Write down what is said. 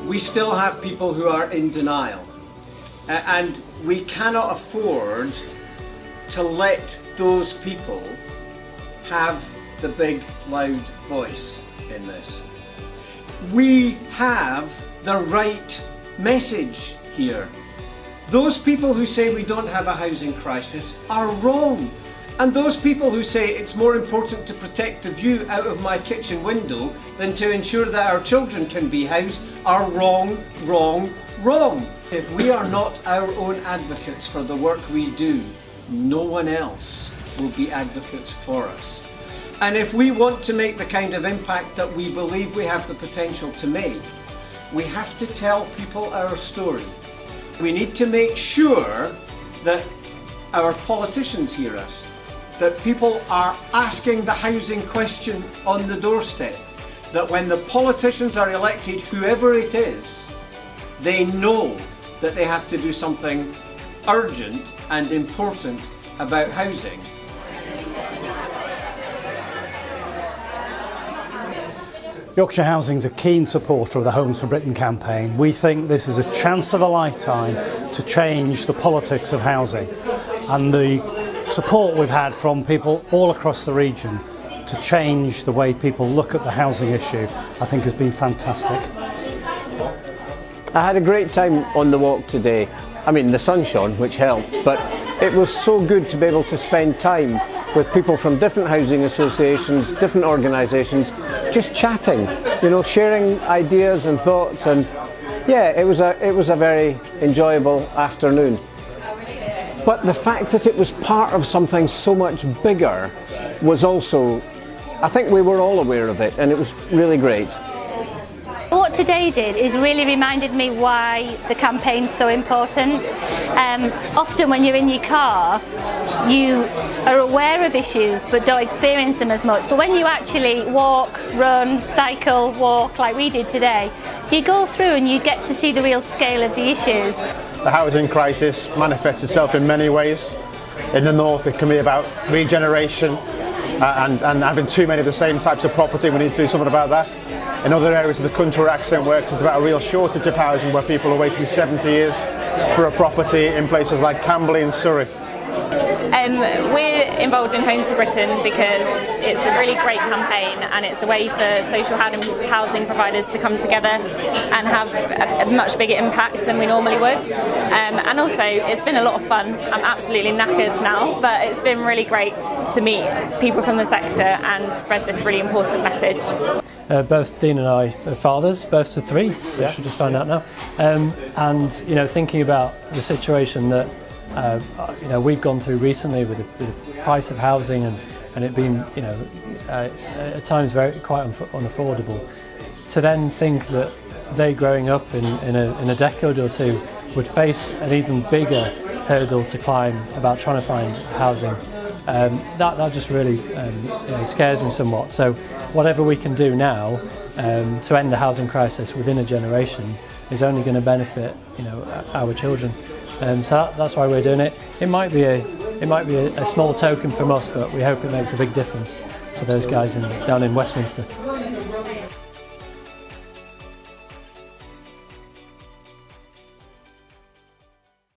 we still have people who are in denial. And we cannot afford to let those people have the big, loud voice in this. We have the right message here. Those people who say we don't have a housing crisis are wrong. And those people who say it's more important to protect the view out of my kitchen window than to ensure that our children can be housed are wrong, wrong, wrong. If we are not our own advocates for the work we do, no one else will be advocates for us. And if we want to make the kind of impact that we believe we have the potential to make, we have to tell people our story. We need to make sure that our politicians hear us, that people are asking the housing question on the doorstep, that when the politicians are elected, whoever it is, they know that they have to do something urgent and important about housing. Yorkshire Housing is a keen supporter of the Homes for Britain campaign. We think this is a chance of a lifetime to change the politics of housing, and the support we've had from people all across the region to change the way people look at the housing issue, I think has been fantastic. I had a great time on the walk today. I mean, the sun shone, which helped, but it was so good to be able to spend time with people from different housing associations, different organisations, just chatting, you know, sharing ideas and thoughts, and yeah, it was a very enjoyable afternoon. But the fact that it was part of something so much bigger was also, I think we were all aware of it, and it was really great. What today did is really reminded me why the campaign's so important. Often when you're in your car, you are aware of issues but don't experience them as much. But when you actually walk, run, cycle, walk like we did today, you go through and you get to see the real scale of the issues. The housing crisis manifests itself in many ways. In the north it can be about regeneration and having too many of the same types of property. We need to do something about that. In other areas of the country where Accent works, it's about a real shortage of housing where people are waiting 70 years for a property in places like Camberley and Surrey. We're involved in Homes for Britain because it's a really great campaign, and it's a way for social housing providers to come together and have a much bigger impact than we normally would. And also, it's been a lot of fun. I'm absolutely knackered now, but it's been really great to meet people from the sector and spread this really important message. Both Dean and I are fathers, both to 3, which I just found out now. And you know, thinking about the situation that you know, we've gone through recently with the price of housing and it being, you know, at times quite unaffordable, to then think that they growing up in a decade or two would face an even bigger hurdle to climb about trying to find housing. That just really you know, scares me somewhat. So whatever we can do now to end the housing crisis within a generation is only going to benefit, you know, our children. So that's why we're doing it. It might be a small token from us, but we hope it makes a big difference to those guys down in Westminster.